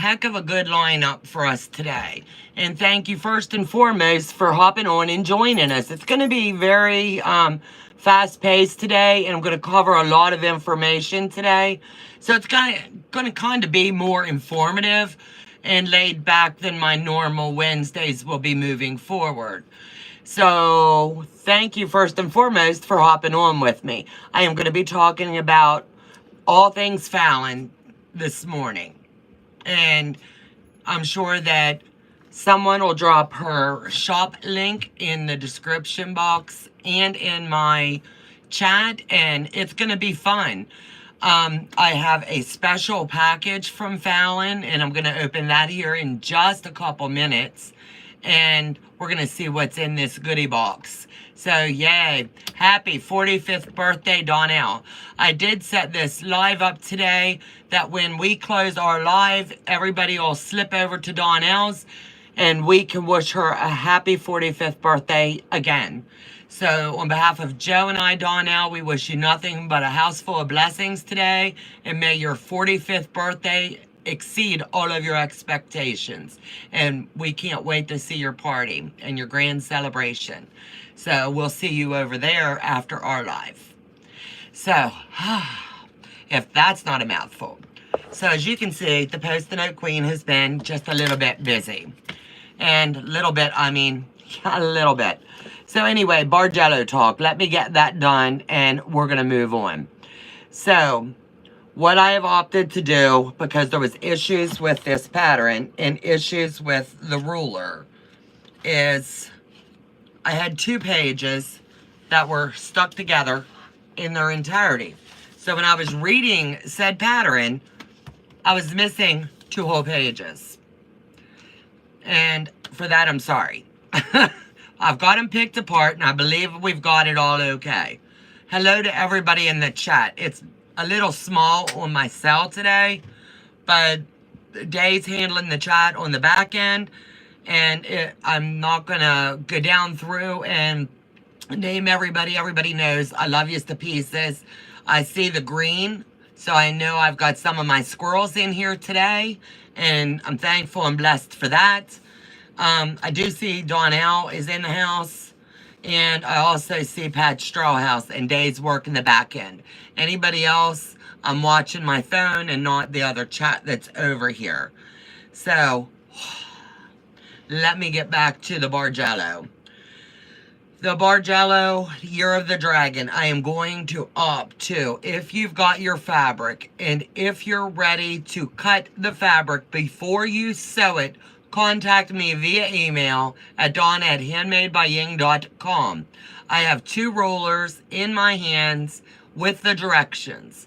heck of a good lineup for us today. And thank you first and foremost for hopping on and joining us. It's going to be very fast-paced today, and I'm going to cover a lot of information today. So it's going to kind of be more informative and laid back than my normal Wednesdays will be moving forward. So thank you first and foremost for hopping on with me. I am going to be talking about all things Fallon this morning. And I'm sure that someone will drop her shop link in the description box and in my chat, and it's going to be fun. I have a special package from Fallon, and I'm going to open that here in just a couple minutes. And we're going to see what's in this goodie box. So, yay. Happy 45th birthday, Donna. I did set this live up today that when we close our live, everybody will slip over to Donna's and we can wish her a happy 45th birthday again. So, on behalf of Joe and I, Donna, we wish you nothing but a house full of blessings today. And may your 45th birthday exceed all of your expectations. And we can't wait to see your party and your grand celebration. So we'll see you over there after our live. So, if that's not a mouthful. So as you can see, the Post-it-Note Queen has been just a little bit busy. And little bit, I mean, a little bit. So anyway, Bargello talk. Let me get that done and we're going to move on. So, what I have opted to do, because there was issues with this pattern and issues with the ruler, is I had 2 pages that were stuck together in their entirety. So when I was reading said pattern, I was missing 2 whole pages. And for that, I'm sorry. I've got them picked apart, and I believe we've got it all okay. Hello to everybody in the chat. It's a little small on my cell today, but Day's handling the chat on the back end, and I'm not gonna go down through and name everybody. Everybody knows I love you to pieces. I see the green, so I know I've got some of my squirrels in here today, and I'm thankful and blessed for that. I do see Donnell is in the house. And I also see Pat Strawhouse and Day's work in the back end. Anybody else, I'm watching my phone and not the other chat that's over here. So, let me get back to the Bargello. The Bargello Year of the Dragon, I am going to opt to, if you've got your fabric and if you're ready to cut the fabric before you sew it, contact me via email at donna@handmadebying.com. I have 2 rollers in my hands with the directions.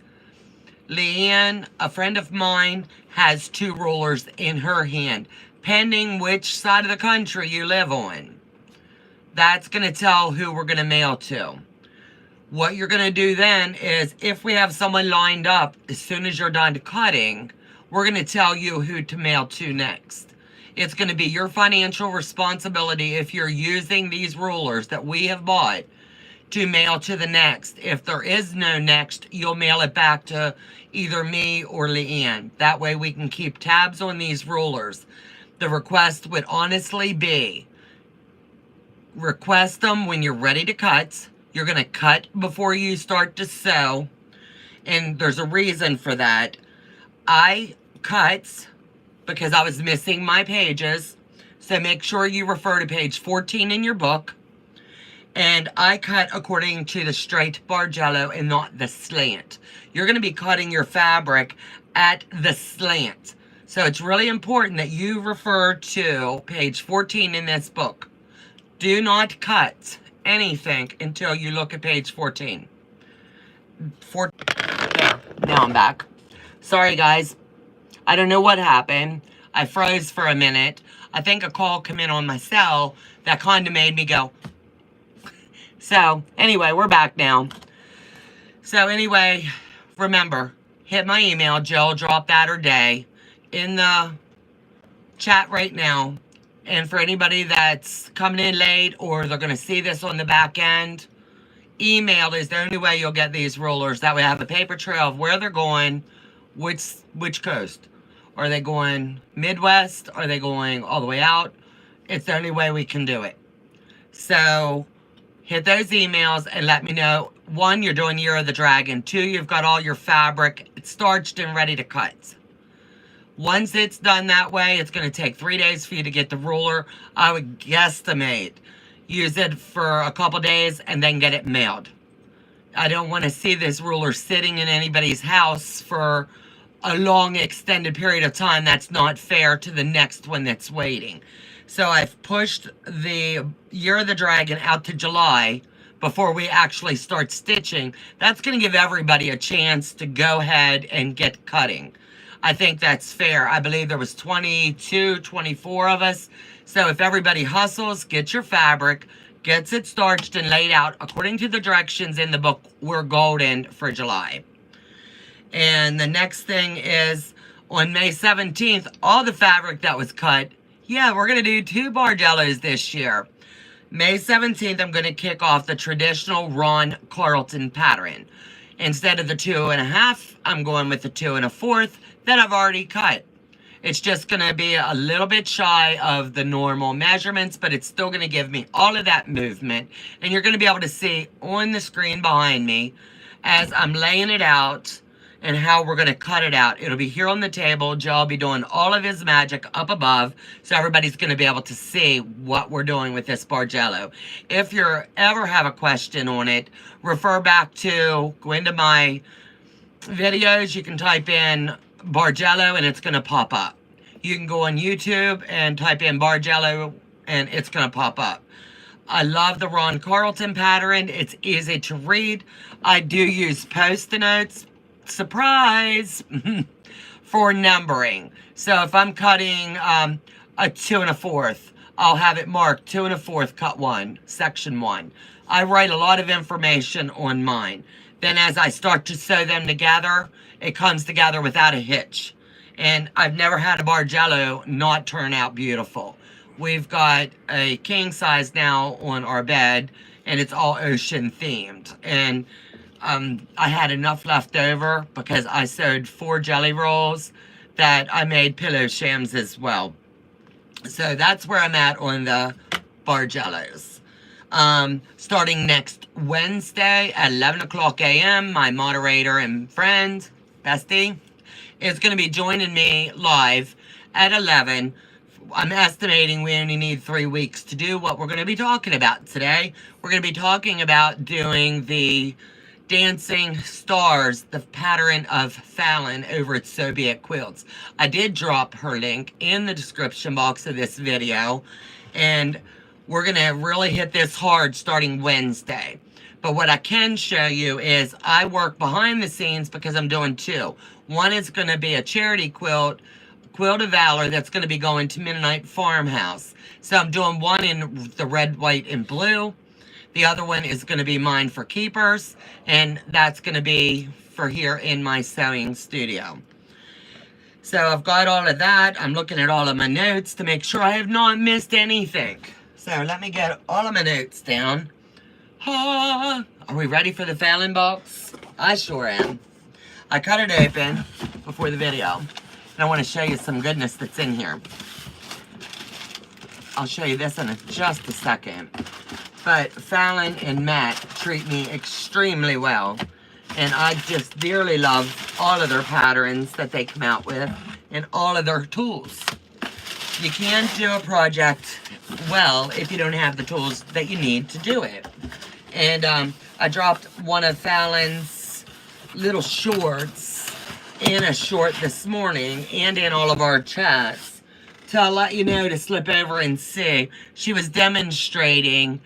Leanne, a friend of mine, has 2 rollers in her hand, pending which side of the country you live on. That's going to tell who we're going to mail to. What you're going to do then is, if we have someone lined up, as soon as you're done cutting, we're going to tell you who to mail to next. It's going to be your financial responsibility, if you're using these rulers that we have bought, to mail to the next. If there is no next, you'll mail it back to either me or Leanne. That way we can keep tabs on these rulers. The request would honestly be, request them when you're ready to cut. You're going to cut before you start to sew. And there's a reason for that. I cut because I was missing my pages. So make sure you refer to page 14 in your book. And I cut according to the straight Bargello and not the slant. You're going to be cutting your fabric at the slant. So it's really important that you refer to page 14 in this book. Do not cut anything until you look at page 14. There, now I'm back. Sorry guys. I don't know what happened. I froze for a minute. I think a call came in on my cell that kind of made me go. So, anyway, we're back now. So, anyway, remember, hit my email, Jill, drop that or Day, in the chat right now. And for anybody that's coming in late or they're going to see this on the back end, email is the only way you'll get these rulers. That way I have a paper trail of where they're going, which coast. Are they going Midwest? Are they going all the way out? It's the only way we can do it. So hit those emails and let me know. 1, you're doing Year of the Dragon. 2, you've got all your fabric starched and ready to cut. Once it's done that way, it's going to take 3 days for you to get the ruler. I would guesstimate. Use it for a couple days and then get it mailed. I don't want to see this ruler sitting in anybody's house for a long extended period of time. That's not fair to the next one that's waiting. So I've pushed the Year of the Dragon out to July before we actually start stitching. That's going to give everybody a chance to go ahead and get cutting. I think that's fair. I believe there was 22, 24 of us. So if everybody hustles, gets your fabric, gets it starched and laid out according to the directions in the book, we're golden for July. And the next thing is on May 17th, all the fabric that was cut, yeah, we're going to do 2 Bargellos this year. May 17th, I'm going to kick off the traditional Ron Carlton pattern. Instead of the 2.5, I'm going with the 2 1/4 that I've already cut. It's just going to be a little bit shy of the normal measurements, but it's still going to give me all of that movement. And you're going to be able to see on the screen behind me as I'm laying it out and how we're going to cut it out. It'll be here on the table. Joe will be doing all of his magic up above, so everybody's going to be able to see what we're doing with this Bargello. If you ever have a question on it, refer back to, go into my videos. You can type in Bargello and it's going to pop up. You can go on YouTube and type in Bargello and it's going to pop up. I love the Ron Carlton pattern. It's easy to read. I do use Post-it notes, surprise, for numbering. So if I'm cutting a 2 1/4, I'll have it marked 2 1/4 cut 1, section 1. I write a lot of information on mine. Then as I start to sew them together, it comes together without a hitch. And I've never had a Bargello not turn out beautiful. We've got a king size now on our bed, and it's all ocean themed. And I had enough left over because I sewed 4 jelly rolls that I made pillow shams as well. So that's where I'm at on the Bargellos. Starting next Wednesday at 11 o'clock a.m., my moderator and friend, Bestie, is going to be joining me live at 11. I'm estimating we only need 3 weeks to do what we're going to be talking about today. We're going to be talking about doing the Dancing Stars, the pattern of Fallon over at So Be It Quilts. I did drop her link in the description box of this video, and we're going to really hit this hard starting Wednesday. But what I can show you is I work behind the scenes because I'm doing 2. One is going to be a charity quilt, Quilt of Valor, that's going to be going to Midnight Farmhouse. So I'm doing one in the red, white, and blue. The other one is going to be mine for keepers, and that's going to be for here in my sewing studio. So I've got all of that. I'm looking at all of my notes to make sure I have not missed anything. So let me get all of my notes down. Are we ready for the Fallon box? I sure am. I cut it open before the video, and I want to show you some goodness that's in here. I'll show you this in just a second. But Fallon and Matt treat me extremely well. And I just dearly love all of their patterns that they come out with and all of their tools. You can't do a project well if you don't have the tools that you need to do it. And I dropped one of Fallon's little shorts in a short this morning and in all of our chats to let you know to slip over and see. She was demonstrating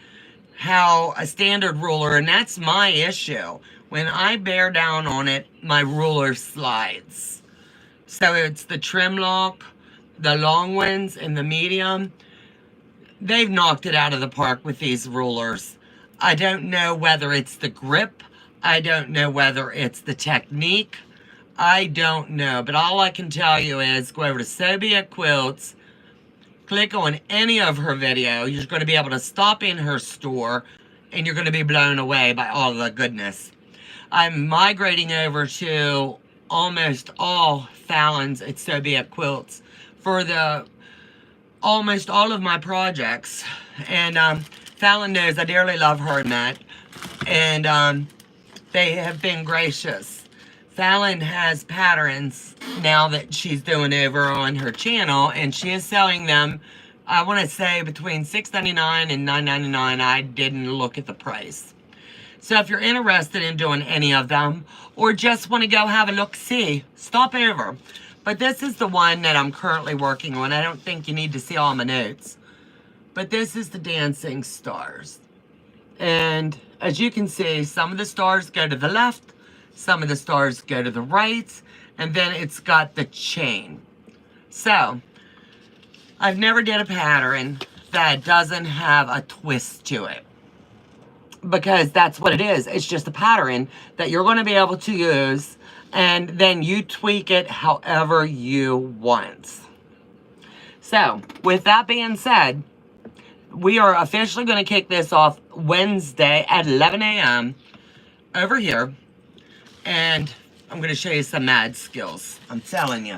how a standard ruler, and that's my issue. When I bear down on it, my ruler slides. So it's the trim lock, the long ones, and the medium. They've knocked it out of the park with these rulers. I don't know whether it's the grip. I don't know whether it's the technique. I don't know. But all I can tell you is go over to So Be It Quilts, click on any of her video. You're going to be able to stop in her store, and you're going to be blown away by all of the goodness. I'm migrating over to almost all Fallon's It's So Be It quilts for the almost all of my projects. And Fallon knows I dearly love her and Matt. And they have been gracious. Fallon has patterns now that she's doing over on her channel, and she is selling them, I want to say, between $6.99 and $9.99. I didn't look at the price. So if you're interested in doing any of them, or just want to go have a look-see, stop over. But this is the one that I'm currently working on. I don't think you need to see all my notes. But this is the dancing stars. And as you can see, some of the stars go to the left, some of the stars go to the right, and then it's got the chain. So, I've never did a pattern that doesn't have a twist to it, because that's what it is. It's just a pattern that you're going to be able to use, and then you tweak it however you want. So, with that being said, we are officially going to kick this off Wednesday at 11 a.m. over here, and I'm going to show you some mad skills. I'm telling you.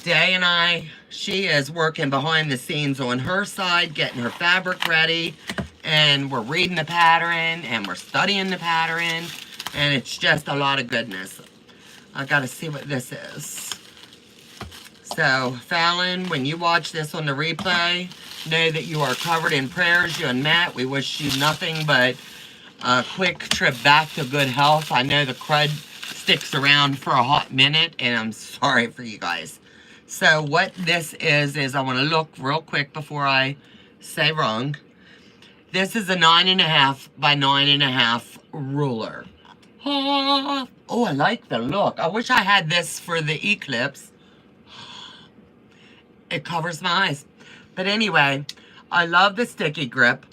Day and she is working behind the scenes on her side, getting her fabric ready, and we're reading the pattern, and we're studying the pattern, and it's just a lot of goodness. I gotta see what this is. So, Fallon, when you watch this on the replay, know that you are covered in prayers. You and Matt, we wish you nothing but a quick trip back to good health. I know the crud sticks around for a hot minute, and I'm sorry for you guys. So what this is I want to look real quick before I say wrong. This is a 9.5 by 9.5 ruler. Oh, I like the look. I wish I had this for the eclipse. It covers my eyes. But anyway, I love the sticky grip.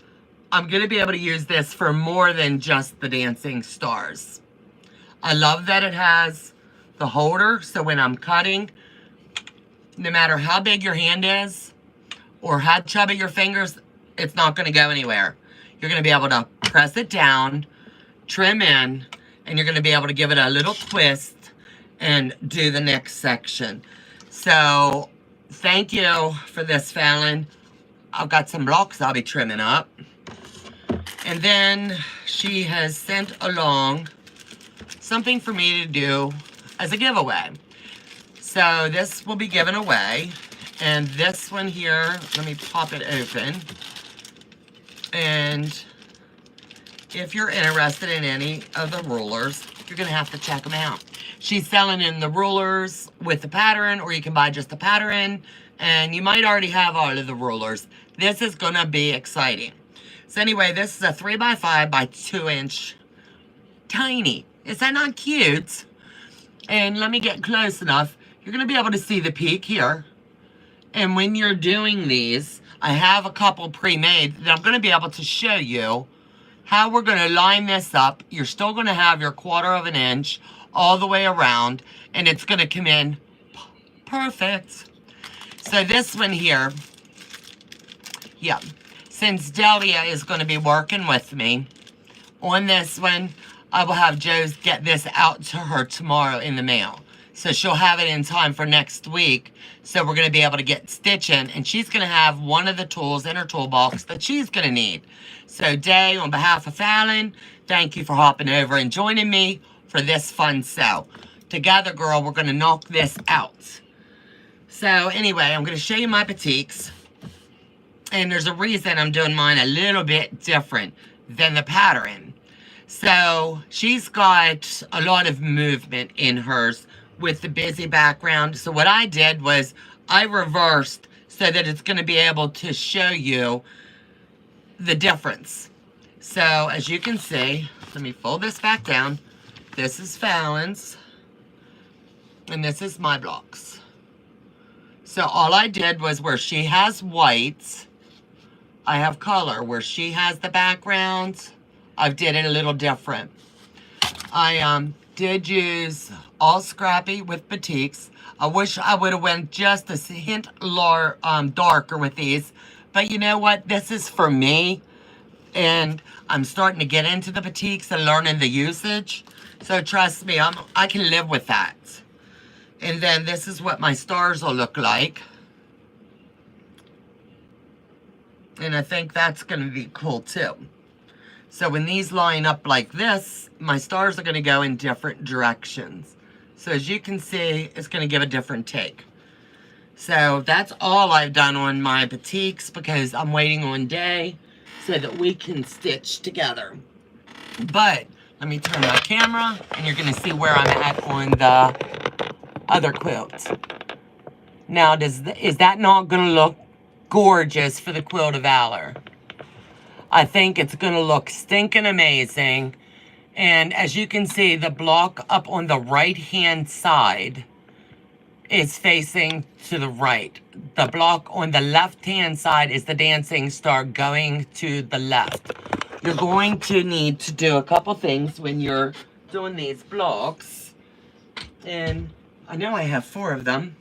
I'm going to be able to use this for more than just the dancing stars. I love that it has the holder, so when I'm cutting, no matter how big your hand is or how chubby your fingers, it's not going to go anywhere. You're going to be able to press it down, trim in, and you're going to be able to give it a little twist and do the next section. So, thank you for this, Fallon. I've got some blocks I'll be trimming up. And then she has sent along something for me to do as a giveaway. So this will be given away. And this one here, let me pop it open. And if you're interested in any of the rulers, you're going to have to check them out. She's selling in the rulers with the pattern, or you can buy just the pattern. And you might already have all of the rulers. This is going to be exciting. So anyway, this is a 3x5 by 2 inch. Tiny. Is that not cute? And let me get close enough. You're going to be able to see the peak here. And when you're doing these, I have a couple pre-made that I'm going to be able to show you how we're going to line this up. You're still going to have your 1/4 of an inch all the way around, and it's going to come in perfect. So this one here, yeah, since Delia is going to be working with me on this one, I will have Joe's get this out to her tomorrow in the mail. So she'll have it in time for next week. So we're going to be able to get stitching, and she's going to have one of the tools in her toolbox that she's going to need. So Day, on behalf of Fallon, thank you for hopping over and joining me for this fun sew. Together, girl, we're going to knock this out. So anyway, I'm going to show you my batiks. And there's a reason I'm doing mine a little bit different than the pattern. So she's got a lot of movement in hers with the busy background. So what I did was I reversed so that it's going to be able to show you the difference. So as you can see, let me fold this back down. This is Fallon's, and this is my blocks. So all I did was where she has whites, I have color. Where she has the background, I did it a little different. I did use all scrappy with batiks. I wish I would have went just a hint darker with these. But you know what? This is for me. And I'm starting to get into the batiks and learning the usage. So trust me, I can live with that. And then this is what my stars will look like. And I think that's going to be cool too. So when these line up like this, my stars are going to go in different directions. So as you can see, it's going to give a different take. So that's all I've done on my batiks because I'm waiting on Day so that we can stitch together. But let me turn my camera and you're going to see where I'm at on the other quilts. Now, is that not going to look gorgeous for the Quilt of Valor? I think it's going to look stinking amazing. And as you can see, the block up on the right-hand side is facing to the right. The block on the left-hand side is the dancing star going to the left. You're going to need to do a couple things when you're doing these blocks. And I know I have 4 of them.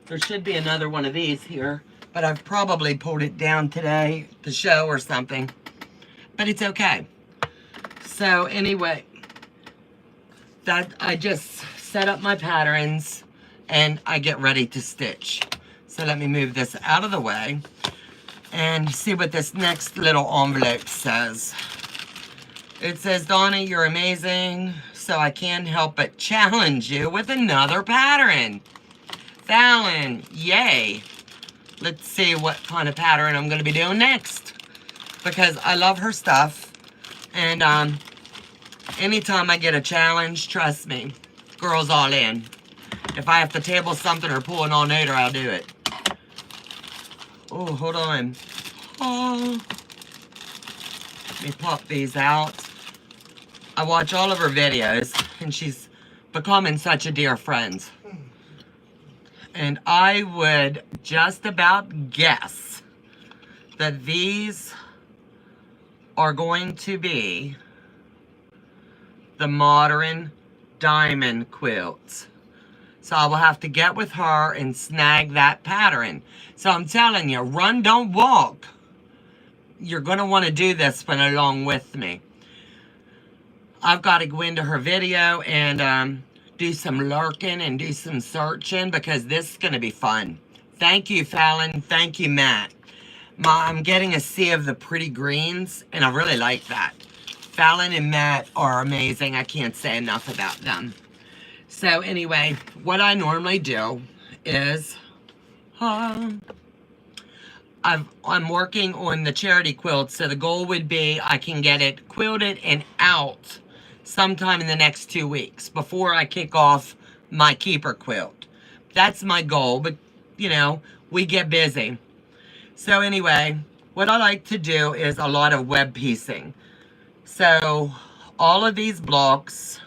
There should be another one of these here, but I've probably pulled it down today to show or something. But it's okay. So anyway, that I just set up my patterns and I get ready to stitch. So let me move this out of the way and see what this next little envelope says. It says, Donna, you're amazing, so I can't help but challenge you with another pattern. Fallon, yay. Let's see what kind of pattern I'm going to be doing next. Because I love her stuff. And anytime I get a challenge, trust me, girl's all in. If I have to table something or pull an all-nighter, I'll do it. Oh, hold on. Oh. Let me pop these out. I watch all of her videos, and she's becoming such a dear friend. And I would just about guess that these are going to be the modern diamond quilts. So I will have to get with her and snag that pattern. So I'm telling you, run, don't walk. You're going to want to do this one along with me. I've got to go into her video and do some lurking and do some searching because this is going to be fun. Thank you, Fallon. Thank you, Matt. I'm getting a sea of the pretty greens, and I really like that. Fallon and Matt are amazing. I can't say enough about them. So anyway, what I normally do is I'm working on the charity quilt, so the goal would be I can get it quilted and out sometime in the next 2 weeks before I kick off my keeper quilt. That's my goal, but you know, we get busy. So anyway, what I like to do is a lot of web piecing. So all of these blocks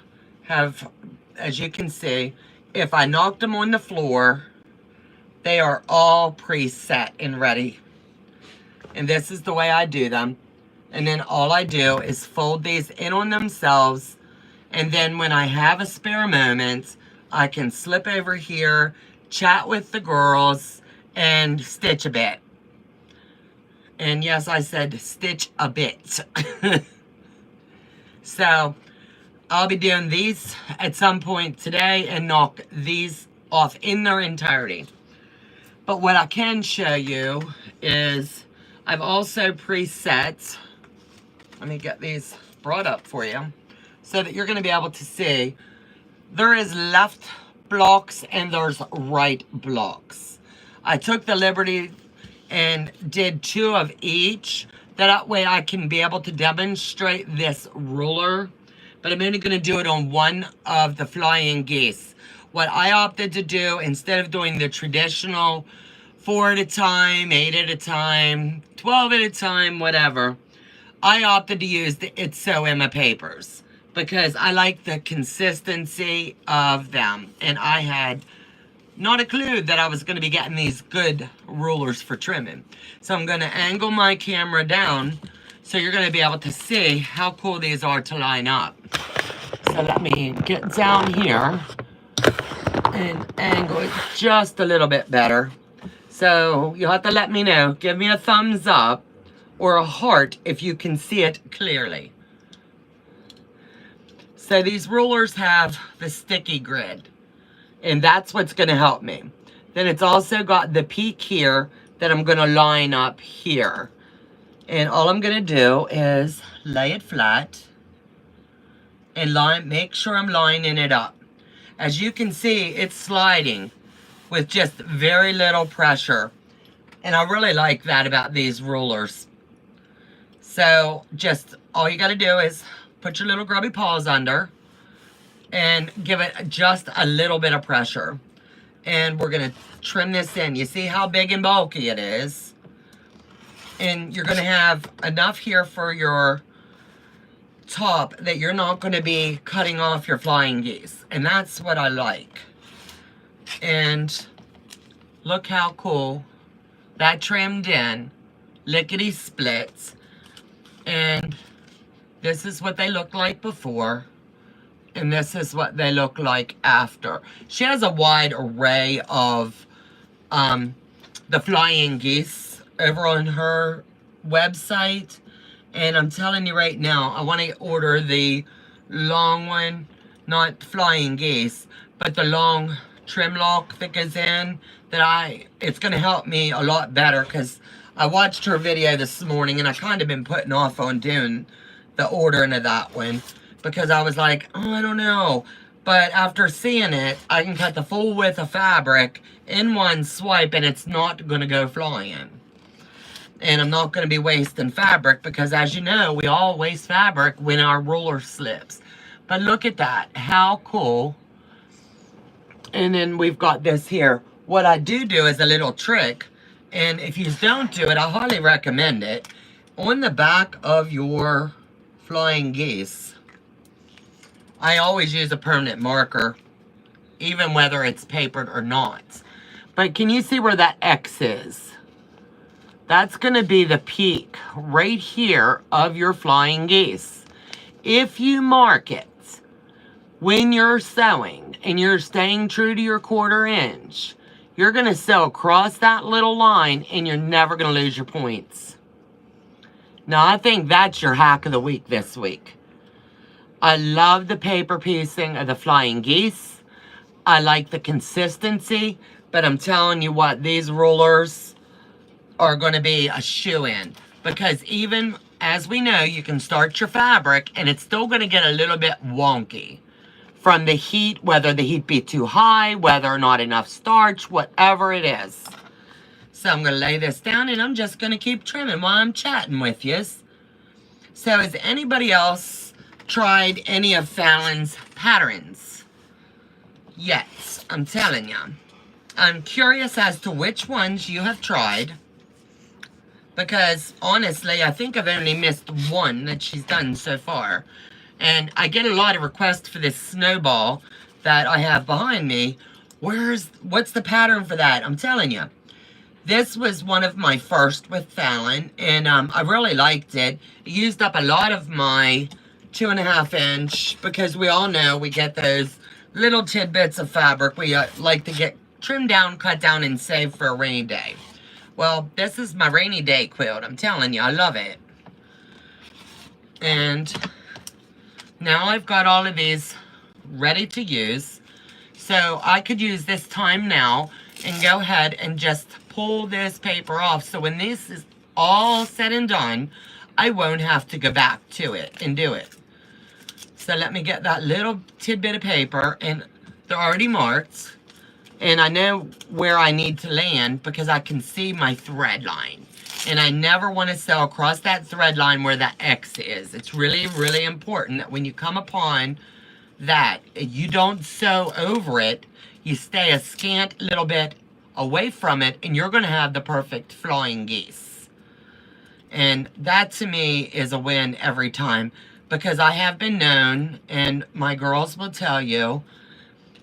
have, as you can see, if I knocked them on the floor, they are all preset and ready. And this is the way I do them. And then all I do is fold these in on themselves. And then when I have a spare moment, I can slip over here, chat with the girls, and stitch a bit. And yes, I said stitch a bit. So I'll be doing these at some point today and knock these off in their entirety. But what I can show you is I've also preset, let me get these brought up for you so that you're going to be able to see there is left blocks and there's right blocks. I took the liberty and did 2 of each. That way I can be able to demonstrate this ruler. But I'm only going to do it on one of the flying geese. What I opted to do, instead of doing the traditional 4 at a time, 8 at a time, 12 at a time, whatever, I opted to use the It's So Emma papers because I like the consistency of them. And I had not a clue that I was going to be getting these good rulers for trimming. So I'm going to angle my camera down so you're going to be able to see how cool these are to line up. So let me get down here and angle it just a little bit better. So you'll have to let me know. Give me a thumbs up or a heart if you can see it clearly. So these rulers have the sticky grid. And that's what's going to help me. Then it's also got the peak here that I'm going to line up here. And all I'm going to do is lay it flat and make sure I'm lining it up. As you can see, it's sliding with just very little pressure. And I really like that about these rulers. So just all you got to do is put your little grubby paws under and give it just a little bit of pressure. And we're going to trim this in. You see how big and bulky it is? And you're going to have enough here for your top that you're not going to be cutting off your flying geese. And that's what I like. And look how cool that trimmed in. Lickety splits. And this is what they looked like before. And this is what they look like after. She has a wide array of the flying geese over on her website. And I'm telling you right now, I want to order the long one, not flying geese, but the long trim lock that goes in. It's going to help me a lot better, because I watched her video this morning and I kind of been putting off on doing the ordering of that one, because I was like, oh, I don't know. But after seeing it, I can cut the full width of fabric in one swipe and it's not going to go flying. And I'm not going to be wasting fabric, because as you know, we all waste fabric when our ruler slips. But look at that. How cool. And then we've got this here. What I do is a little trick. And if you don't do it, I highly recommend it. On the back of your flying geese, I always use a permanent marker, even whether it's papered or not. But can you see where that X is? That's going to be the peak right here of your flying geese. If you mark it when you're sewing and you're staying true to your 1/4 inch, you're going to sew across that little line and you're never going to lose your points. Now, I think that's your hack of the week this week. I love the paper piecing of the flying geese. I like the consistency, but I'm telling you what, these rulers are going to be a shoo-in, because even as we know, you can start your fabric and it's still going to get a little bit wonky from the heat, whether the heat be too high, whether or not enough starch, whatever it is. So I'm going to lay this down and I'm just going to keep trimming while I'm chatting with you. So has anybody else tried any of Fallon's patterns? Yes, I'm telling you. I'm curious as to which ones you have tried, because honestly, I think I've only missed one that she's done so far. And I get a lot of requests for this Snowball that I have behind me. What's the pattern for that? I'm telling you. This was one of my first with Fallon, and I really liked it. It used up a lot of my 2.5 inch, because we all know we get those little tidbits of fabric we like to get trimmed down, cut down, and save for a rainy day. Well, this is my rainy day quilt. I'm telling you, I love it. And now I've got all of these ready to use. So I could use this time now and go ahead and just pull this paper off. So when this is all said and done, I won't have to go back to it and do it. So let me get that little tidbit of paper, and they're already marked. And I know where I need to land because I can see my thread line. And I never want to sew across that thread line where that X is. It's really, really important that when you come upon that, you don't sew over it. You stay a scant little bit away from it, and you're going to have the perfect flying geese. And that to me is a win every time, because I have been known, and my girls will tell you,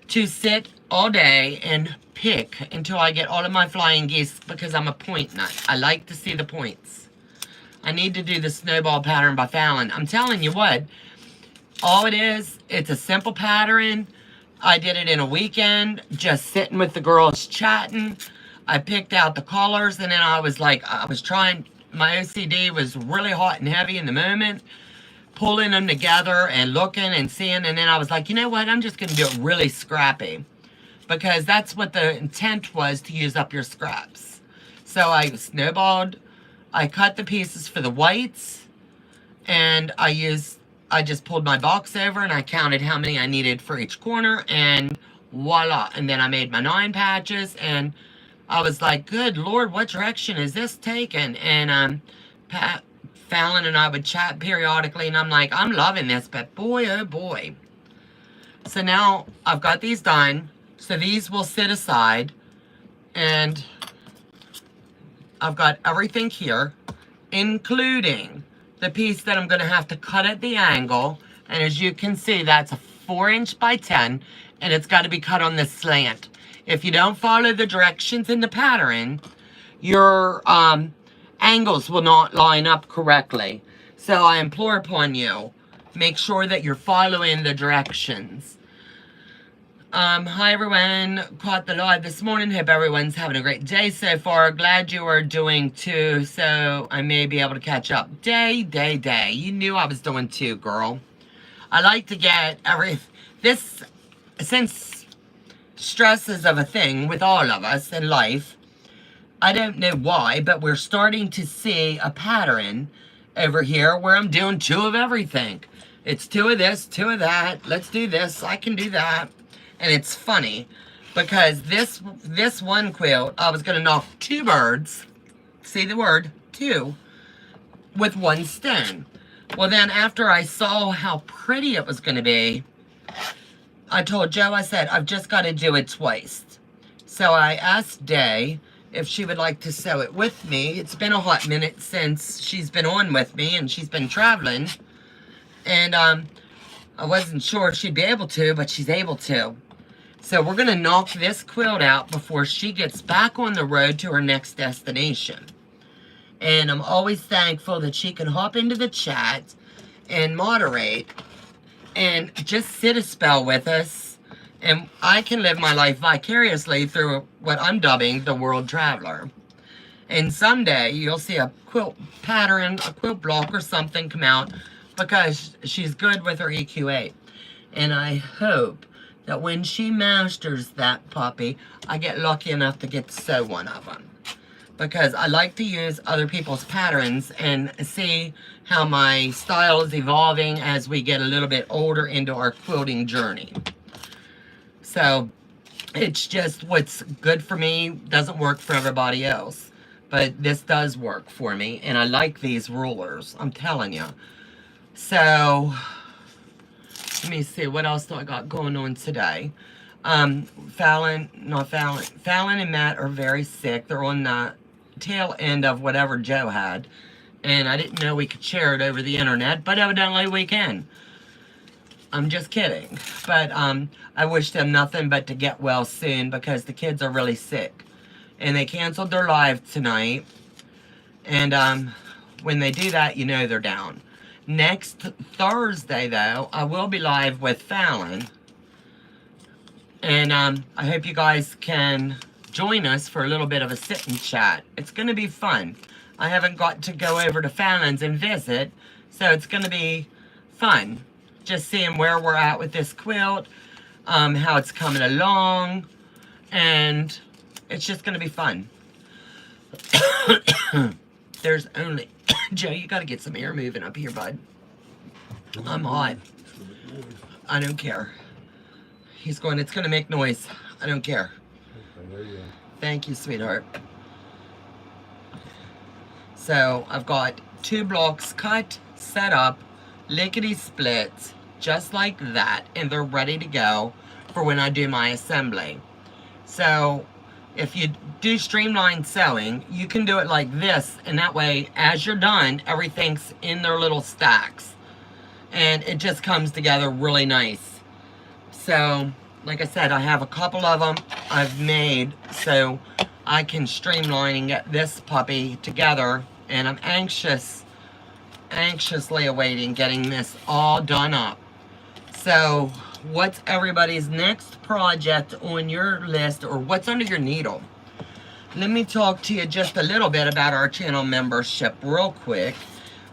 to sit all day and pick until I get all of my flying geese, because I'm a point nut. I like to see the points. I need to do the Snowball pattern by Fallon. I'm telling you what, all it is, it's a simple pattern. I did it in a weekend, just sitting with the girls chatting. I picked out the colors, and then I was like, my OCD was really hot and heavy in the moment, pulling them together and looking and seeing, and then I was like, you know what, I'm just going to do it really scrappy. because that's what the intent was, to use up your scraps. So I snowballed, I cut the pieces for the whites, and I just pulled my box over and I counted how many I needed for each corner, and voila. And then I made my 9 patches, and I was like, good Lord, what direction is this taking? And Fallon and I would chat periodically, and I'm like, I'm loving this, but boy, oh boy. So now I've got these done. So these will sit aside, and I've got everything here, including the piece that I'm going to have to cut at the angle. And as you can see, that's a 4" by 10, and it's got to be cut on this slant. If you don't follow the directions in the pattern, your angles will not line up correctly. So I implore upon you, make sure that you're following the directions. Hi everyone, caught the live this morning. Hope everyone's having a great day so far. Glad you are doing too, so I may be able to catch up. Day. You knew I was doing too, girl. I like to get since stress is of a thing with all of us in life, I don't know why, but we're starting to see a pattern over here where I'm doing 2 of everything. It's 2 of this, 2 of that. Let's do this, I can do that. And it's funny because this one quilt, I was going to knock 2 birds, see the word, 2, with 1 stone. Well, then after I saw how pretty it was going to be, I told Joe, I said, I've just got to do it twice. So I asked Day if she would like to sew it with me. It's been a hot minute since she's been on with me, and she's been traveling. And I wasn't sure if she'd be able to, but she's able to. So we're going to knock this quilt out before she gets back on the road to her next destination. And I'm always thankful that she can hop into the chat and moderate and just sit a spell with us. And I can live my life vicariously through what I'm dubbing the world traveler. And someday you'll see a quilt pattern, a quilt block or something come out, because she's good with her EQ8. And I hope that when she masters that puppy, I get lucky enough to get to sew one of them. Because I like to use other people's patterns and see how my style is evolving as we get a little bit older into our quilting journey. So it's just what's good for me doesn't work for everybody else. But this does work for me, and I like these rulers, I'm telling you. So let me see, what else do I got going on today? Fallon and Matt are very sick. They're on the tail end of whatever Joe had, and I didn't know we could share it over the internet, but evidently we can. I'm just kidding, but I wish them nothing but to get well soon, because the kids are really sick, and they canceled their live tonight. And when they do that, you know they're down. Next Thursday, though, I will be live with Fallon. And I hope you guys can join us for a little bit of a sit and chat. It's going to be fun. I haven't got to go over to Fallon's and visit, so it's going to be fun. Just seeing where we're at with this quilt, how it's coming along, and it's just going to be fun. There's only... Joe, you got to get some air moving up here, bud. I'm hot. I don't care. He's going, it's going to make noise. I don't care. Thank you, sweetheart. So, I've got 2 blocks cut, set up, lickety-split, just like that, and they're ready to go for when I do my assembly. So, if you do streamlined sewing, you can do it like this, and that way, as you're done, everything's in their little stacks. And it just comes together really nice. So, like I said, I have a couple of them I've made, so I can streamline and get this puppy together. And I'm anxiously awaiting getting this all done up. So, what's everybody's next project on your list, or what's under your needle? Let me talk to you just a little bit about our channel membership real quick.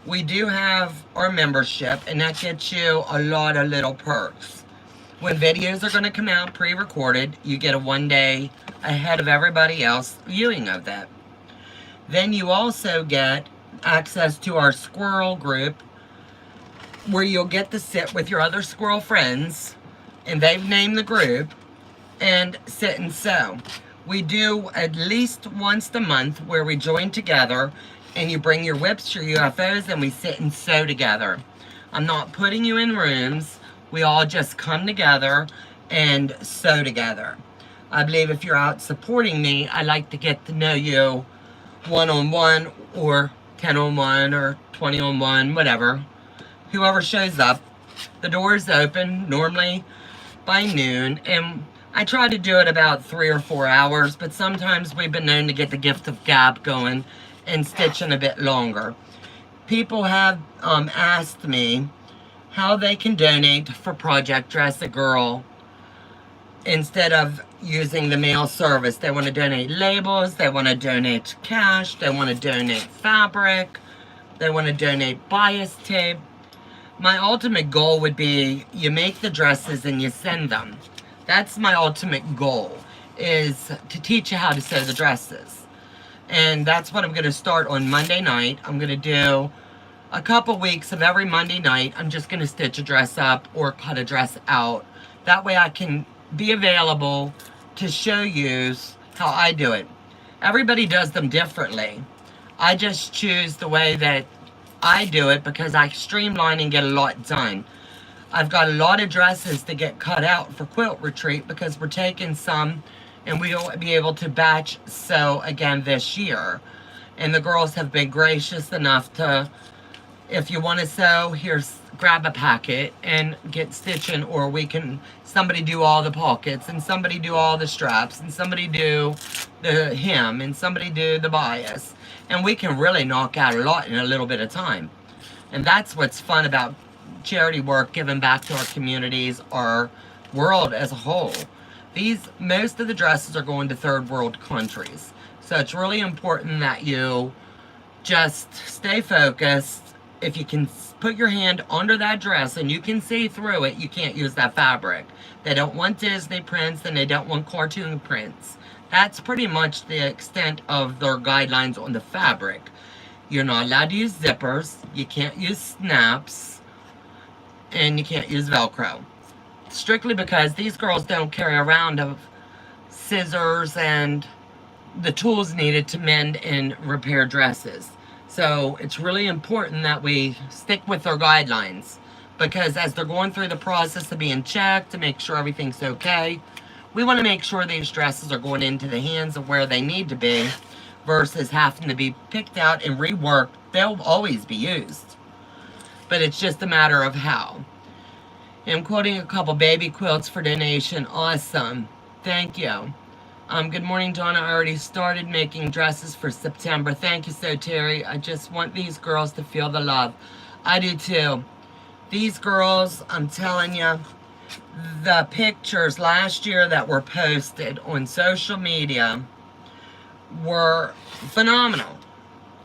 We do have our membership, and that gets you a lot of little perks. When videos are going to come out pre-recorded, you get a 1 day ahead of everybody else viewing of that. Then you also get access to our squirrel group, where you'll get to sit with your other squirrel friends, and they've named the group, and sit and sew. We do at least once a month where we join together, and you bring your whips, your UFOs, and we sit and sew together. I'm not putting you in rooms. We all just come together and sew together. I believe if you're out supporting me, I like to get to know you one-on-one, or 10-on-1, or 20-on-1, whatever. Whoever shows up. The door is open normally by noon, and I try to do it about 3 or 4 hours, but sometimes we've been known to get the gift of gab going and stitching a bit longer. People have asked me how they can donate for Project Dress a Girl instead of using the mail service. They want to donate labels, they want to donate cash, they want to donate fabric, they want to donate bias tape. My ultimate goal would be you make the dresses and you send them. That's my ultimate goal, is to teach you how to sew the dresses. And that's what I'm going to start on Monday night. I'm going to do a couple weeks of every Monday night. I'm just going to stitch a dress up or cut a dress out. That way I can be available to show you how I do it. Everybody does them differently. I just choose the way that I do it because I streamline and get a lot done. I've got a lot of dresses to get cut out for Quilt Retreat because we're taking some and we'll be able to batch sew again this year. And the girls have been gracious enough to, if you want to sew, here's, grab a packet and get stitching, or we can, somebody do all the pockets, and somebody do all the straps, and somebody do the hem, and somebody do the bias. And we can really knock out a lot in a little bit of time. And that's what's fun about charity work, giving back to our communities, our world as a whole. Most of the dresses are going to third world countries. So it's really important that you just stay focused. If you can put your hand under that dress and you can see through it, you can't use that fabric. They don't want Disney prints and they don't want cartoon prints. That's pretty much the extent of their guidelines on the fabric. You're not allowed to use zippers, you can't use snaps, and you can't use Velcro. Strictly because these girls don't carry around of scissors and the tools needed to mend and repair dresses. So it's really important that we stick with our guidelines, because as they're going through the process of being checked to make sure everything's okay, we want to make sure these dresses are going into the hands of where they need to be versus having to be picked out and reworked. They'll always be used, but it's just a matter of how. I'm quoting a couple baby quilts for donation. Awesome. Thank you. Good morning, Donna. I already started making dresses for September. Thank you so, Terry. I just want these girls to feel the love. I do too. These girls, I'm telling you, the pictures last year that were posted on social media were phenomenal.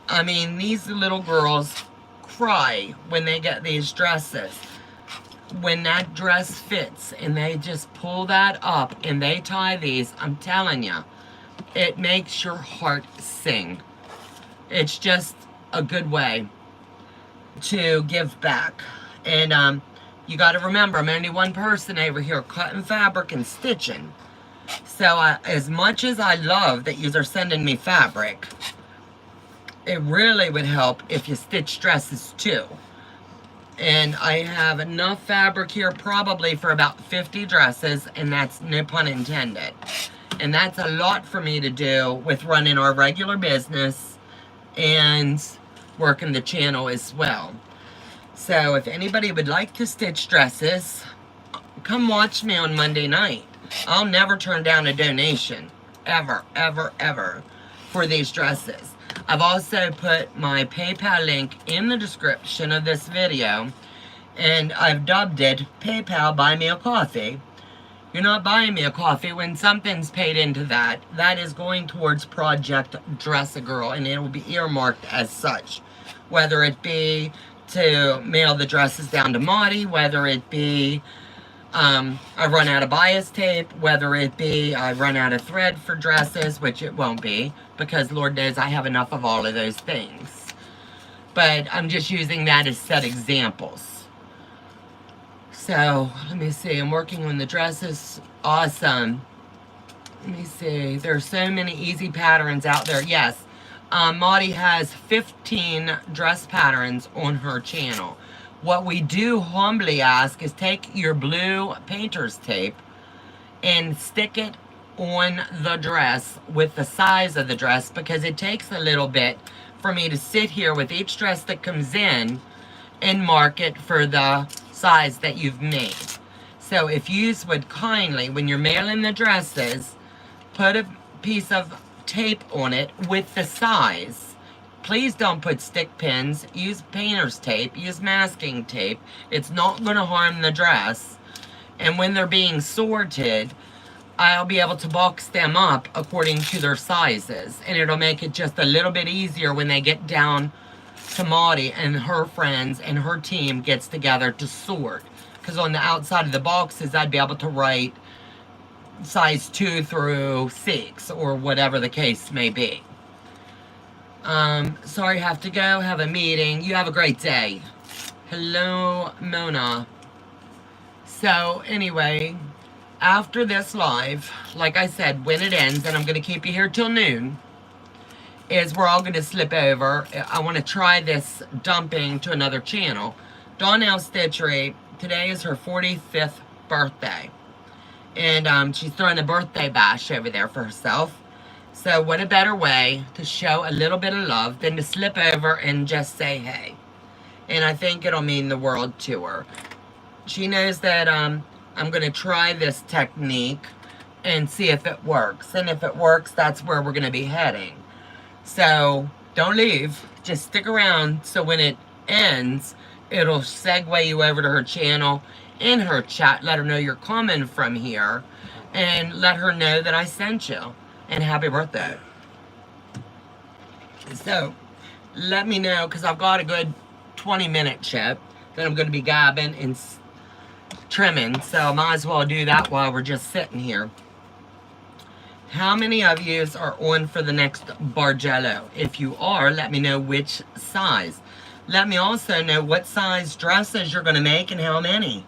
I mean, these little girls cry when they get these dresses. When that dress fits and they just pull that up and they tie these, I'm telling you, it makes your heart sing. It's just a good way to give back. And you got to remember, I'm only one person over here cutting fabric and stitching. So as much as I love that you are sending me fabric, it really would help if you stitch dresses too. And I have enough fabric here probably for about 50 dresses, and that's no pun intended. And that's a lot for me to do with running our regular business and working the channel as well. So if anybody would like to stitch dresses, come watch me on Monday night. I'll never turn down a donation, ever, ever, ever, for these dresses. I've also put my PayPal link in the description of this video, and I've dubbed it PayPal Buy Me a Coffee. You're not buying me a coffee. When something's paid into that, that is going towards Project Dress a Girl, and it will be earmarked as such. Whether it be to mail the dresses down to Maudie, whether it be I run out of bias tape, whether it be I run out of thread for dresses, which it won't be, because Lord knows I have enough of all of those things. But I'm just using that as set examples. So, let me see, I'm working on the dresses. Awesome. Let me see, there's so many easy patterns out there. Yes, Maudie has 15 dress patterns on her channel. What we do humbly ask is take your blue painter's tape and stick it on the dress with the size of the dress, because it takes a little bit for me to sit here with each dress that comes in and mark it for the size that you've made. So if you would kindly, when you're mailing the dresses, put a piece of tape on it with the size. Please don't put stick pins. Use painter's tape. Use masking tape. It's not going to harm the dress. And when they're being sorted, I'll be able to box them up according to their sizes. And it'll make it just a little bit easier when they get down to Maudie and her friends and her team gets together to sort. Because on the outside of the boxes, I'd be able to write size 2 through 6 or whatever the case may be. Sorry, I have to go. Have a meeting. You have a great day. Hello, Mona. So, anyway, after this live, like I said, when it ends, and I'm going to keep you here till noon, is we're all going to slip over. I want to try this dumping to another channel. Donna Stitchery, today is her 45th birthday. And she's throwing a birthday bash over there for herself. So what a better way to show a little bit of love than to slip over and just say hey. And I think it'll mean the world to her. She knows that I'm going to try this technique and see if it works. And if it works, that's where we're going to be heading. So don't leave. Just stick around so when it ends, it'll segue you over to her channel, in her chat. Let her know you're coming from here. And let her know that I sent you. And happy birthday. So, let me know, because I've got a good 20-minute chip that I'm going to be gabbing and trimming. So, I might as well do that while we're just sitting here. How many of you are on for the next Bargello? If you are, let me know which size. Let me also know what size dresses you're going to make and how many.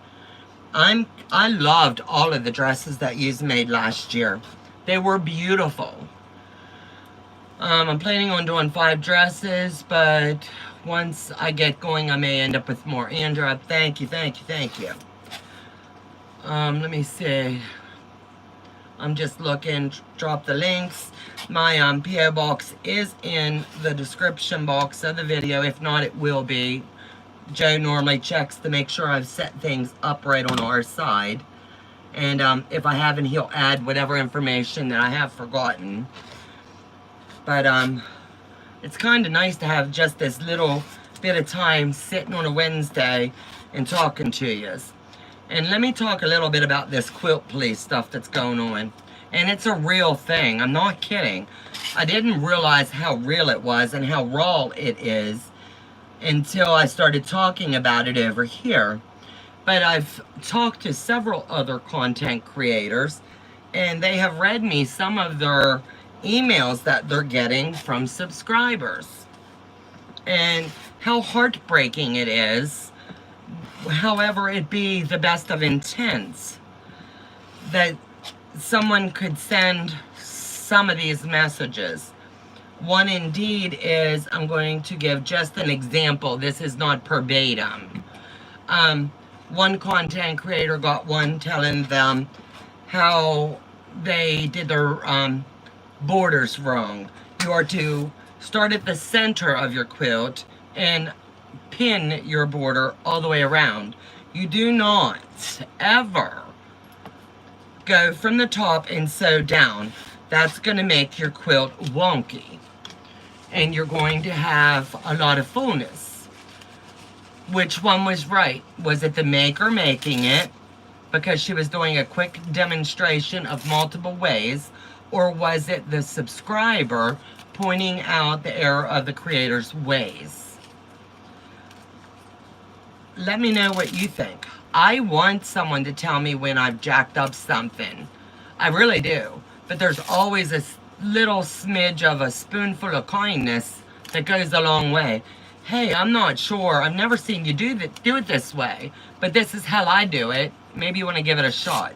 I loved all of the dresses that you made last year. They were beautiful. I'm planning on doing 5 dresses, but once I get going, I may end up with more. Andra, thank you, thank you, thank you. Let me see. I'm just looking, drop the links. My P.O. box is in the description box of the video. If not, it will be. Joe normally checks to make sure I've set things up right on our side. And if I haven't, he'll add whatever information that I have forgotten. But it's kind of nice to have just this little bit of time sitting on a Wednesday and talking to you. And let me talk a little bit about this quilt police stuff that's going on. And it's a real thing. I'm not kidding. I didn't realize how real it was and how raw it is until I started talking about it over here. But I've talked to several other content creators, and they have read me some of their emails that they're getting from subscribers. And how heartbreaking it is, however it be the best of intents, that someone could send some of these messages. One indeed is, I'm going to give just an example. This is not verbatim. One content creator got one telling them how they did their borders wrong. You are to start at the center of your quilt and pin your border all the way around. You do not ever go from the top and sew down. That's going to make your quilt wonky. And you're going to have a lot of fullness. Which one was right? Was it the maker making it because she was doing a quick demonstration of multiple ways? Or was it the subscriber pointing out the error of the creator's ways? Let me know what you think. I want someone to tell me when I've jacked up something. I really do. But there's always a little smidge of a spoonful of kindness that goes a long way. Hey, I'm not sure. I've never seen you do it this way, but this is how I do it. Maybe you want to give it a shot.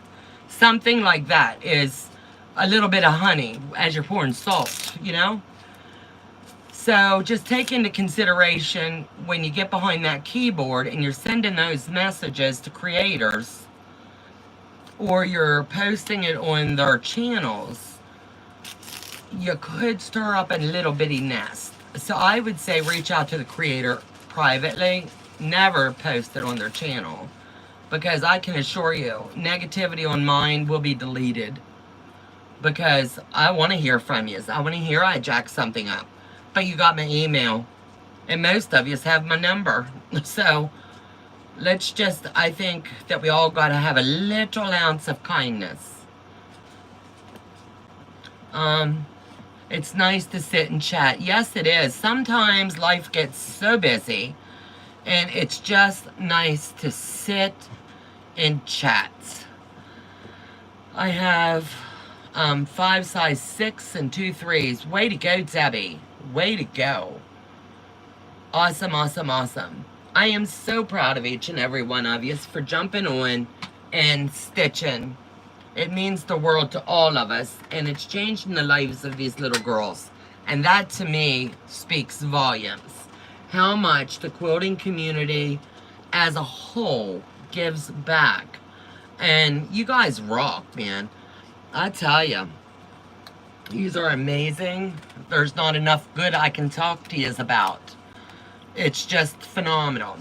Something like that is a little bit of honey as you're pouring salt, you know? So just take into consideration when you get behind that keyboard and you're sending those messages to creators or you're posting it on their channels, you could stir up a little bitty nest. So I would say reach out to the creator privately, never post it on their channel, because I can assure you, negativity on mine will be deleted, because I want to hear from you. I want to hear I jacked something up. But you got my email, and most of you have my number. So let's just, I think that we all got to have a little ounce of kindness. It's nice to sit and chat. Yes, it is. Sometimes life gets so busy, and it's just nice to sit and chat. I have 5 size 6 and 2 3s. Way to go, Debbie. Way to go. Awesome, awesome, awesome. I am so proud of each and every one of you for jumping on and stitching. It means the world to all of us, and it's changing the lives of these little girls. And that, to me, speaks volumes. How much the quilting community as a whole gives back. And you guys rock, man. I tell you. These are amazing. There's not enough good I can talk to you about. It's just phenomenal.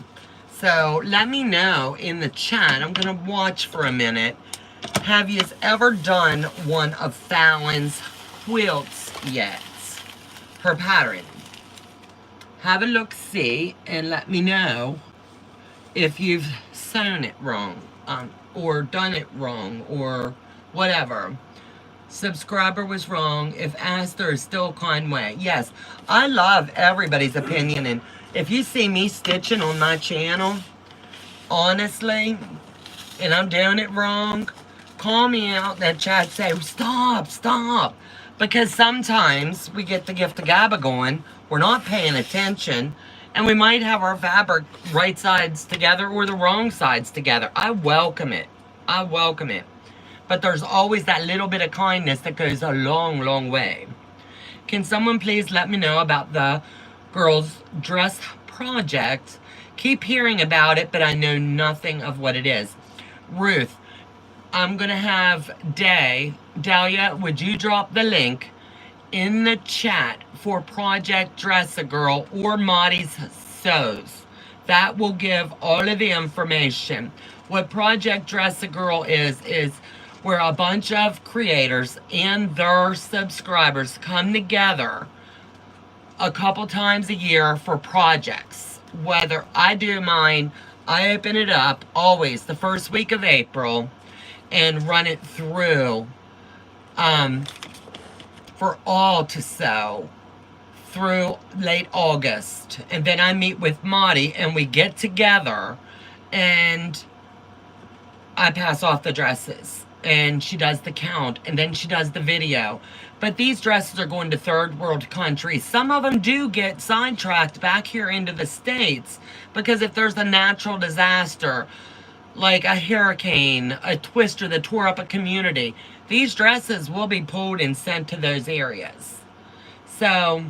So let me know in the chat. I'm going to watch for a minute. Have you ever done one of Fallon's quilts yet? Her pattern. Have a look-see and let me know if you've sewn it wrong or done it wrong or whatever. Subscriber was wrong. If asked, there is still a kind way. Yes, I love everybody's opinion. And if you see me stitching on my channel, honestly, and I'm doing it wrong, call me out in that chat, say, stop, stop. Because sometimes we get the gift of gab going, we're not paying attention, and we might have our fabric right sides together or the wrong sides together. I welcome it. I welcome it. But there's always that little bit of kindness that goes a long, long way. Can someone please let me know about the girls' dress project? Keep hearing about it, but I know nothing of what it is. Ruth, I'm going to have Dahlia, would you drop the link in the chat for Project Dress-A-Girl or Maddie's Sews? That will give all of the information. What Project Dress-A-Girl is where a bunch of creators and their subscribers come together a couple times a year for projects. Whether I do mine, I open it up always the first week of April and run it through for all to sew through late August. And then I meet with Maddie and we get together and I pass off the dresses. And she does the count, and then she does the video. But these dresses are going to third world countries. Some of them do get sidetracked back here into the States, because if there's a natural disaster, like a hurricane, a twister that tore up a community, these dresses will be pulled and sent to those areas. So,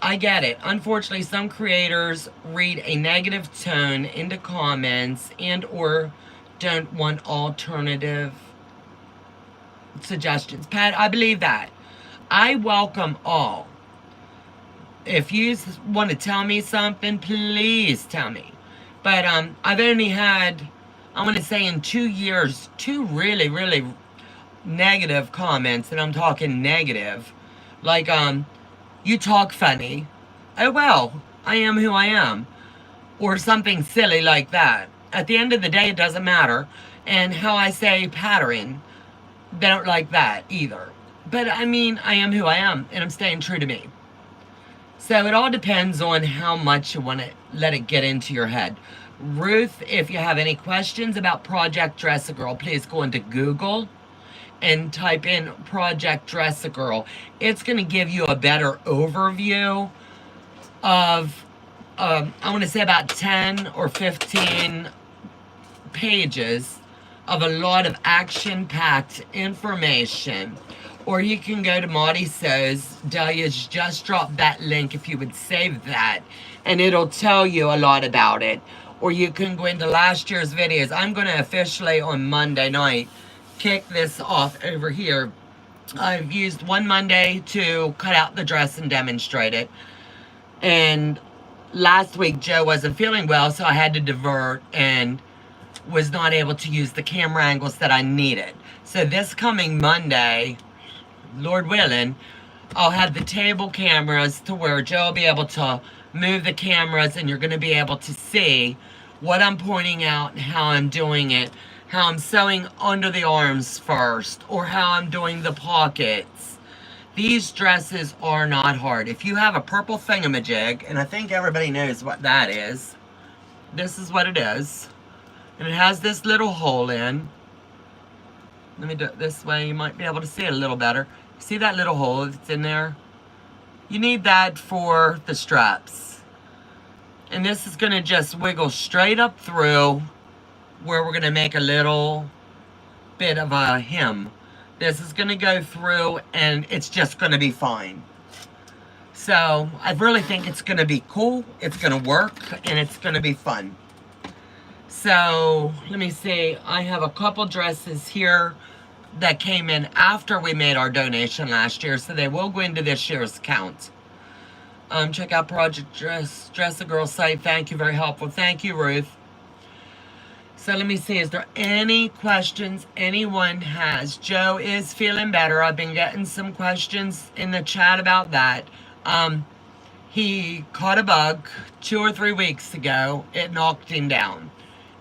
I get it. Unfortunately, some creators read a negative tone into comments and or don't want alternative suggestions. Pat, I believe that. I welcome all. If you want to tell me something, please tell me. But I've only had, I want to say in 2 years, 2 really, really negative comments, and I'm talking negative. Like, you talk funny. Oh well, I am who I am. Or something silly like that. At the end of the day, it doesn't matter. And how I say pattern, they don't like that either. But I mean, I am who I am, and I'm staying true to me. So it all depends on how much you want to let it get into your head. Ruth, if you have any questions about Project Dress a Girl, please go into Google and type in Project Dress a Girl. It's going to give you a better overview of, I want to say about 10 or 15 pages of a lot of action-packed information. Or you can go to Maudie Sews. Dahlia's just dropped that link if you would save that, and it'll tell you a lot about it. Or you can go into last year's videos. I'm going to officially on Monday night kick this off over here. I've used one Monday to cut out the dress and demonstrate it. And last week Joe wasn't feeling well, so I had to divert and was not able to use the camera angles that I needed. So this coming Monday, Lord willing, I'll have the table cameras to where Joe will be able to move the cameras and you're going to be able to see what I'm pointing out and how I'm doing it, how I'm sewing under the arms first, or how I'm doing the pockets. These dresses are not hard. If you have a purple thingamajig, and I think everybody knows what that is, this is what it is. And it has this little hole in. Let me do it this way. You might be able to see it a little better. See that little hole that's in there? You need that for the straps. And this is going to just wiggle straight up through where we're going to make a little bit of a hem. This is going to go through and it's just going to be fine. So I really think it's going to be cool. It's going to work and it's going to be fun. So let me see. I have a couple dresses here that came in after we made our donation last year, so they will go into this year's count. Check out Project Dress a Girl site. Thank you, very helpful. Thank you, Ruth. So let me see, is there any questions anyone has? Joe is feeling better. I've been getting some questions in the chat about that. He caught a bug 2 or 3 weeks ago. It knocked him down.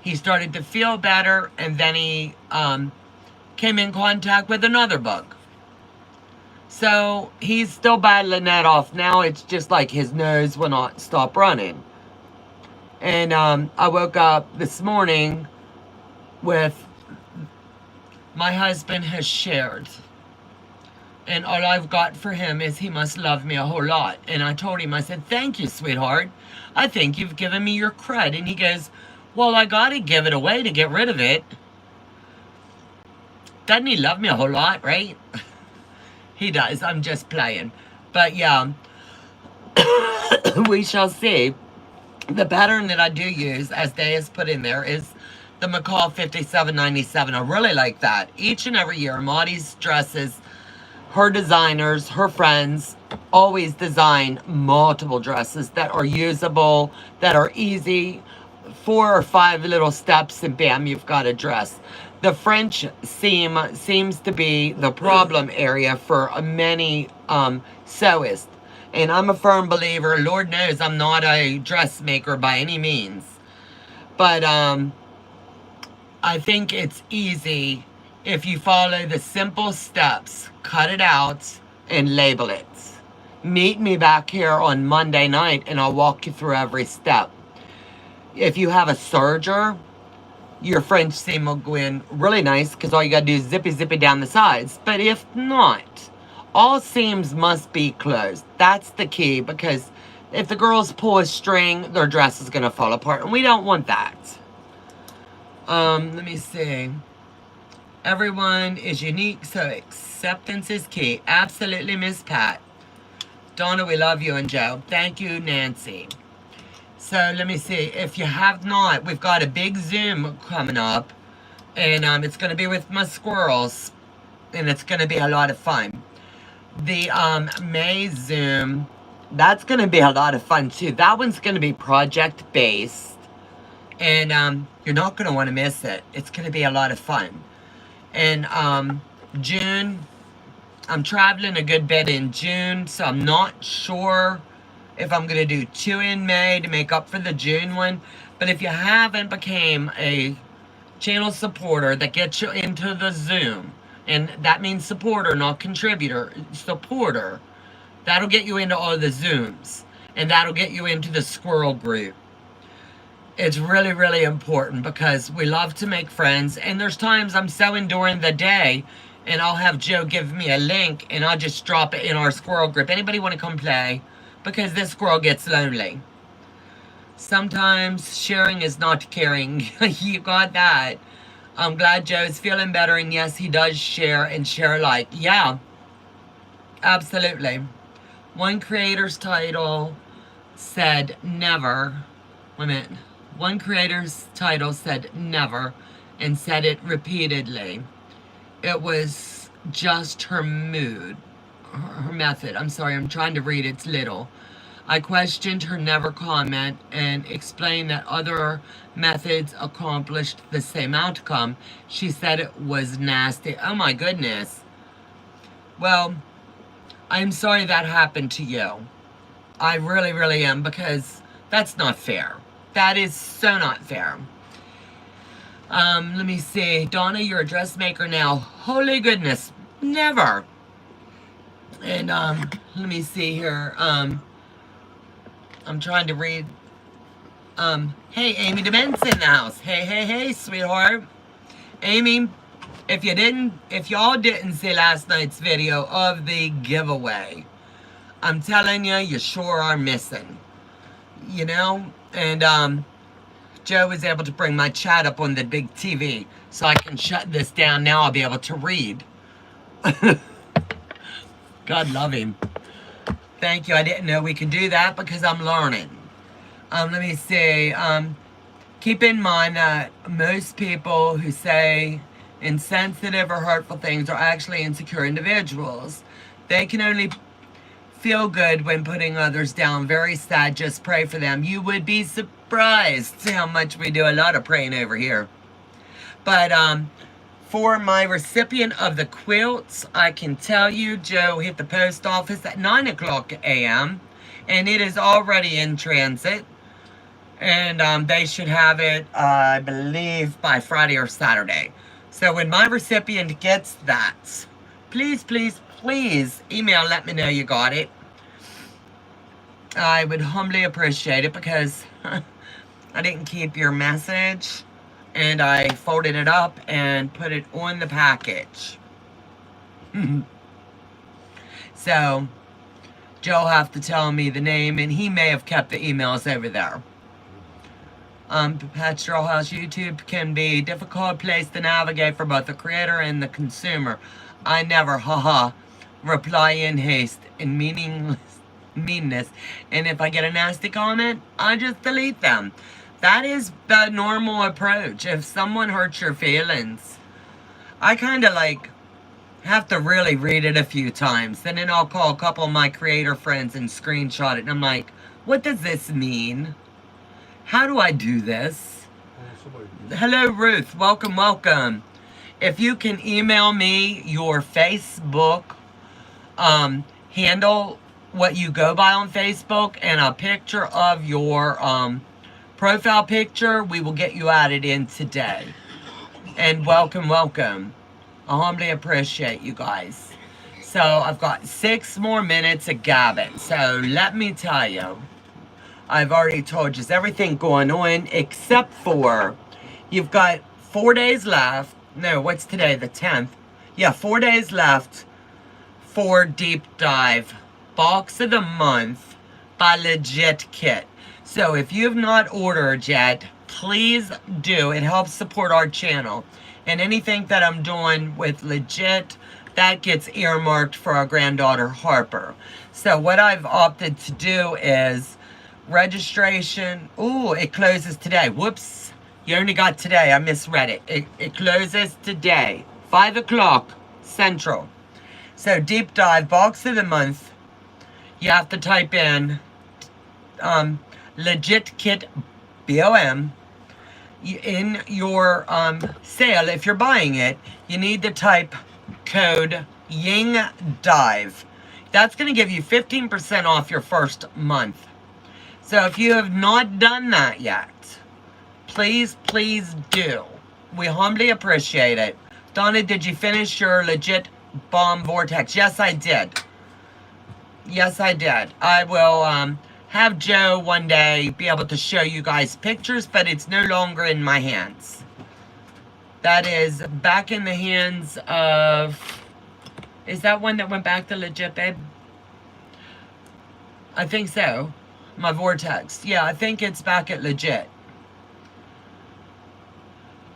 He started to feel better, and then he came in contact with another bug. So he's still battling that off. Now it's just like his nose will not stop running. And I woke up this morning with my husband has shared. And all I've got for him is he must love me a whole lot. And I told him, I said, thank you, sweetheart. I think you've given me your cred. And he goes, well, I got to give it away to get rid of it. Doesn't he love me a whole lot, right? He does. I'm just playing. But yeah, we shall see. The pattern that I do use, as Day has put in there, is the McCall 5797. I really like that. Each and every year, Maudie's dresses, her designers, her friends, always design multiple dresses that are usable, that are easy. 4 or 5 little steps and bam, you've got a dress. The French seam seems to be the problem area for many sewists. And I'm a firm believer, Lord knows I'm not a dressmaker by any means. But I think it's easy if you follow the simple steps, cut it out, and label it. Meet me back here on Monday night and I'll walk you through every step. If you have a serger, your French seam will go in really nice because all you got to do is zippy down the sides. But if not, all seams must be closed. That's the key, because if the girls pull a string, their dress is going to fall apart, and we don't want that. Let me see. Everyone is unique, so acceptance is key. Absolutely, Miss Pat. Donna, we love you, and Joe. Thank you, Nancy. So let me see. If you have not, we've got a big Zoom coming up, and it's going to be with my squirrels, and it's going to be a lot of fun. The May Zoom, that's going to be a lot of fun too. That one's going to be project based, and you're not going to want to miss it. It's going to be a lot of fun. And June, I'm traveling a good bit in June, so I'm not sure if I'm going to do 2 in May to make up for the June one. But if you haven't became a channel supporter that gets you into the Zoom, and that means supporter, not contributor, supporter, that'll get you into all the Zooms. and that'll get you into the squirrel group. It's really, really important because we love to make friends, and there's times I'm sewing during the day and I'll have Joe give me a link and I'll just drop it in our squirrel group. Anybody want to come play? Because this squirrel gets lonely. Sometimes sharing is not caring. You got that. I'm glad Joe is feeling better, and yes, he does share and share alike. Yeah, absolutely. One creator's title said never. Wait a minute. One creator's title said never and said it repeatedly. It was just her mood, her method. I'm sorry, I'm trying to read, it's little. I questioned her never comment and explained that other methods accomplished the same outcome. She said it was nasty. Oh my goodness. Well, I'm sorry that happened to you. I really, really am, because that's not fair. That is so not fair. Let me see. Donna, you're a dressmaker now. Holy goodness. Never. And, let me see here. I'm trying to read. Hey, Amy DeMent's in the house. Hey, sweetheart. Amy, if y'all didn't see last night's video of the giveaway, I'm telling you, you sure are missing. You know? And, Joe was able to bring my chat up on the big TV so I can shut this down. Now I'll be able to read. God love him. Thank you. I didn't know we could do that because I'm learning. Let me see. Keep in mind that most people who say insensitive or hurtful things are actually insecure individuals. They can only feel good when putting others down. Very sad. Just pray for them. You would be surprised how much we do a lot of praying over here. But for my recipient of the quilts, I can tell you Joe hit the post office at 9 o'clock a.m. and it is already in transit. And they should have it, I believe, by Friday or Saturday. So when my recipient gets that, please, please, please email, let me know you got it. I would humbly appreciate it because I didn't keep your message. And I folded it up and put it on the package. So, Joe will have to tell me the name, and he may have kept the emails over there. Pat Straw House YouTube can be a difficult place to navigate for both the creator and the consumer. I never, reply in haste and meanness. And if I get a nasty comment, I just delete them. That is the normal approach. If someone hurts your feelings, I kind of like have to really read it a few times. And then I'll call a couple of my creator friends and screenshot it. And I'm like, what does this mean? How do I do this? Hello, Ruth. Welcome, welcome. If you can email me your Facebook handle, what you go by on Facebook, and a picture of your profile picture, we will get you added in today. And welcome, welcome. I humbly appreciate you guys. So I've got 6 more minutes of gabbing. So let me tell you, I've already told you everything going on except for you've got 4 days left. No, what's today? The 10th. Yeah, 4 days left for Deep Dive Box of the Month by Legit Kit. So if you have not ordered yet, please do. It helps support our channel. And anything that I'm doing with Legit, that gets earmarked for our granddaughter Harper. So what I've opted to do is registration. Ooh, it closes today. Whoops. You only got today. I misread it. It closes today. 5 o'clock Central. So Deep Dive Box of the Month. You have to type in Legit Kit BOM. In your sale, if you're buying it, you need to type code Ying Dive. That's going to give you 15% off your first month. So if you have not done that yet, please, please do. We humbly appreciate it. Donna, did you finish your Legit Bomb Vortex? Yes, I did. Yes, I did. I will have Joe one day be able to show you guys pictures, but it's no longer in my hands. That is back in the hands of... Is that one that went back to legit, babe? I think so. My Vortex. Yeah, I think it's back at legit.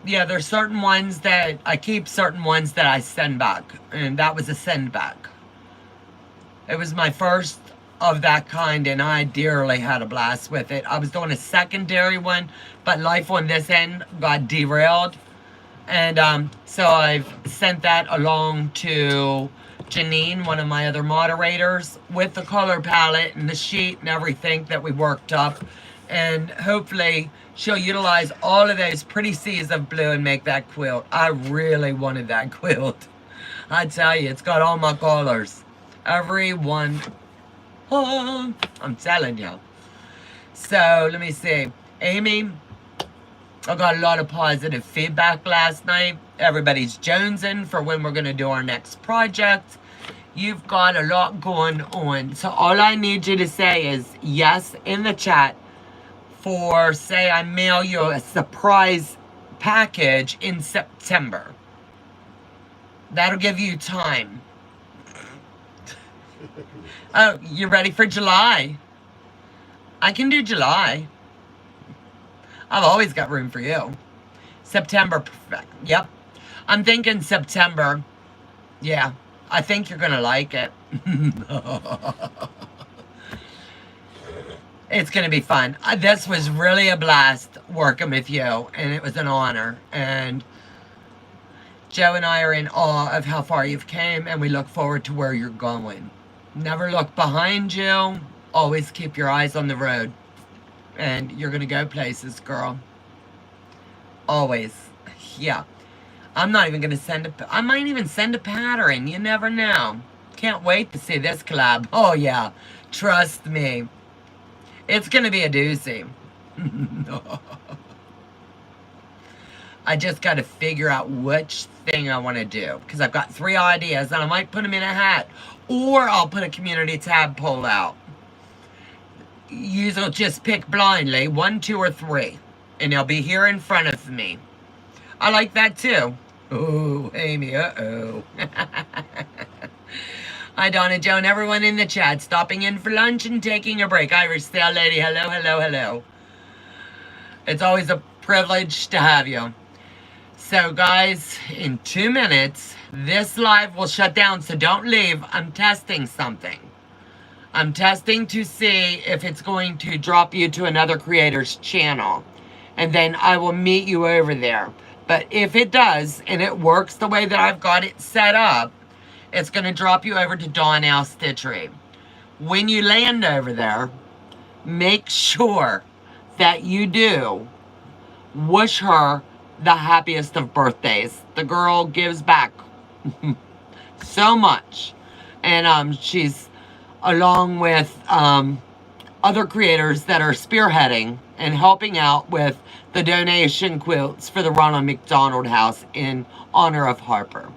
Yeah, there's certain ones that I keep, certain ones that I send back. And that was a send back. It was my first of that kind, and I dearly had a blast with it. I was doing a secondary one, but life on this end got derailed. And so I've sent that along to Janine, one of my other moderators, with the color palette and the sheet and everything that we worked up. And hopefully she'll utilize all of those pretty seas of blue and make that quilt. I really wanted that quilt. I tell you, it's got all my colors. Every one. Oh, I'm telling you. So, let me see. Amy, I got a lot of positive feedback last night. Everybody's jonesing for when we're going to do our next project. You've got a lot going on. So all I need you to say is yes in the chat for, say, I mail you a surprise package in September. That'll give you time. Oh, you ready for July? I can do July. I've always got room for you. September, perfect. Yep. I'm thinking September. Yeah, I think you're going to like it. It's going to be fun. This was really a blast working with you, and it was an honor. And Joe and I are in awe of how far you've came, and we look forward to where you're going. Never look behind you. Always keep your eyes on the road. And you're going to go places, girl. Always. Yeah. I'm not even going to send a... I might even send a pattern. You never know. Can't wait to see this collab. Oh, yeah. Trust me. It's going to be a doozy. I just got to figure out which thing I want to do. Because I've got 3 ideas, and I might put them in a hat. Or I'll put a community tab poll out. You'll just pick blindly 1, 2, or 3. And they'll be here in front of me. I like that too. Oh, Amy, uh-oh. Hi, Donna, Joe, and everyone in the chat. Stopping in for lunch and taking a break. Irish Stale Lady, hello, hello, hello. It's always a privilege to have you. So, guys, in 2 minutes, this live will shut down, so don't leave. I'm testing something. I'm testing to see if it's going to drop you to another creator's channel. And then I will meet you over there. But if it does, and it works the way that I've got it set up, it's going to drop you over to Donna Stitchery. When you land over there, make sure that you do wish her the happiest of birthdays. The girl gives back so much. And she's... along with other creators that are spearheading and helping out with the donation quilts for the Ronald McDonald House in honor of Harper.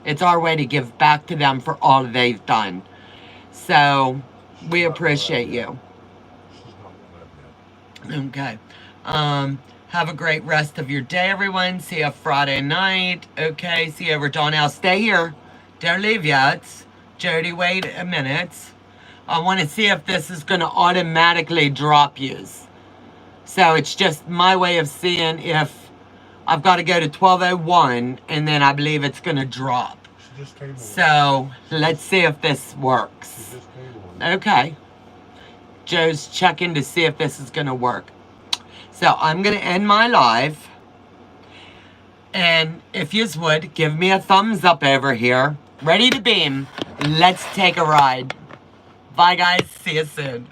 It's our way to give back to them for all they've done. So, we appreciate you. Okay. Have a great rest of your day, everyone. See you Friday night. Okay, see you over Donnell. Stay here. Don't leave yet. Jody, wait a minute. I want to see if this is going to automatically drop yous. So it's just my way of seeing if I've got to go to 12:01 and then I believe it's going to drop. So let's see if this works. Okay. Joe's checking to see if this is going to work. So I'm going to end my live. And if yous would, give me a thumbs up over here. Ready to beam. Let's take a ride. Bye, guys. See you soon.